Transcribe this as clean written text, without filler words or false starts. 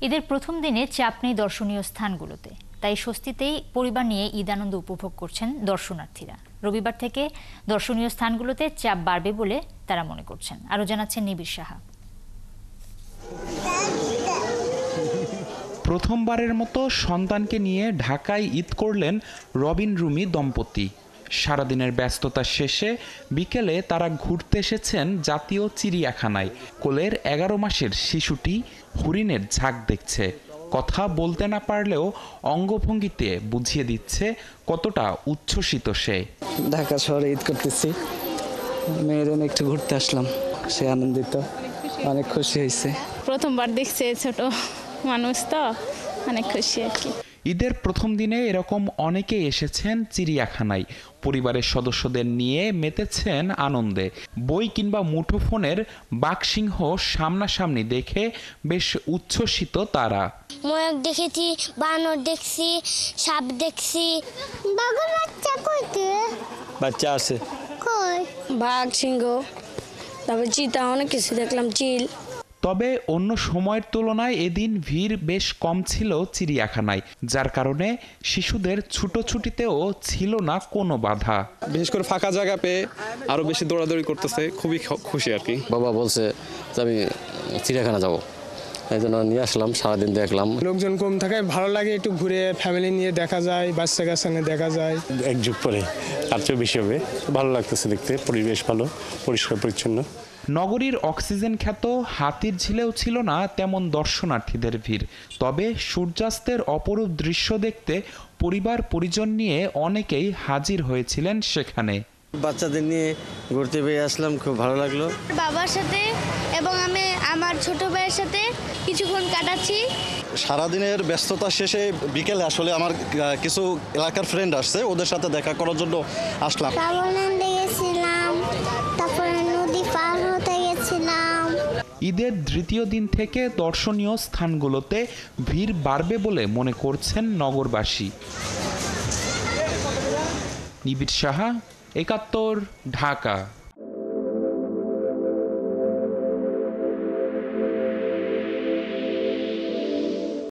ঈদের প্রথম দিনে চাপ নেই দর্শনীয় স্থানগুলোতে, তাই স্বস্তিতেই পরিবার নিয়ে ঈদ আনন্দ উপভোগ করছেন দর্শনার্থীরা। রবিবার থেকে দর্শনীয় স্থানগুলোতে চাপ বাড়বে বলে তারা মনে করছেন। আরও জানাচ্ছেন নিবিড় সাহা। প্রথমবারের মতো সন্তানকে নিয়ে ঢাকায় ঈদ করলেন রবিন রুমি দম্পতি। সারাদিনের ব্যস্ততা শেষে বিকেলে তারা ঘুরতে এসেছেন জাতীয় চিড়িয়াখানায়। কোলের 11 মাসের শিশুটি হরিণের ঝাঁক দেখছে। কথা বলতে না পারলেও অঙ্গভঙ্গিতে বুঝিয়ে দিচ্ছে কতটা উচ্ছ্বসিত সে। ঢাকা শহরে ঈদ করতেছি, মেয়ের একটু ঘুরতে আসলাম, সে আনন্দিত, অনেক খুশি হয়েছে। প্রথমবার দেখছে, ছোট মানুষ তো অনেক খুশি আর কি। ঈদের প্রথম দিনে এরকম অনেকেই এসেছেন চিড়িয়াখানায়। পরিবারের সদস্যদের নিয়ে মেতেছেন আনন্দে। বই কিংবা মুঠোফোনের বাঘসিংহ সামনাসামনি দেখে বেশ উচ্ছ্বসিত তারা। ময়ূর দেখেছি, বানর দেখছি, সাপ দেখছি। বাঘের বাচ্চা কইতে বাচ্চা আছে, কই বাঘ, সিংহ, তারপর চিতা, অনেক কিছু দেখলাম, চিল। তবে অন্য সময়ের তুলনায় এদিন ভিড় বেশ কম ছিল চিড়িয়াখানায়, যার কারণে শিশুদের ছুটোছুটিতেও ছিল না কোনো বাধা। বিশেষ করে ফাঁকা জায়গা পেয়ে আরো বেশি দৌড়াদৌড়ি করতেছে, খুবই খুশি আর কি। বাবা বলছে যে আমি চিড়িয়াখানা যাব, এই জন্য নিয়ে আসলাম, সারাদিন দেখলাম। লোকজন কম থাকায় ভালো লাগে, একটু ঘুরে ফ্যামিলি নিয়ে দেখা যায়, বাচ্চা কাচ্চা নিয়ে দেখা যায়। এক যুগ পরে তার চেয়েও বেশি হবে, ভালো লাগতেছে দেখতে, পরিবেশ ভালো, পরিষ্কার পরিচ্ছন্ন। নগরীর অক্সিজেন খ্যাত হাতির ঝিলেও ছিল না তেমন দর্শনার্থীদের ভিড়। তবে সূর্যাস্তের অপরূপ দৃশ্য দেখতে পরিবার পরিজন নিয়ে অনেকেই হাজির হয়েছিলেন সেখানে। বাচ্চাদের নিয়ে ঘুরতে পেয়ে আসলাম, খুব ভালো লাগলো। বাবার সাথে এবং আমি আমার ছোট ভাইয়ের সাথে কিছুক্ষণ কাটাচ্ছি। সারাদিনের ব্যস্ততা শেষে বিকেলে আসলে আমার কিছু এলাকার ফ্রেন্ড আসছে, ওদের সাথে দেখা করার জন্য আসলাম। রাবণান্ডে গেছিলাম, তারপরে নদী পার হতে গেছিলাম। ঈদের তৃতীয় দিন থেকে দর্শনীয় স্থানগুলোতে ভিড় বাড়বে বলে মনে করছেন নগরবাসী। নিবিড় সাহা, ৭১, ঢাকা।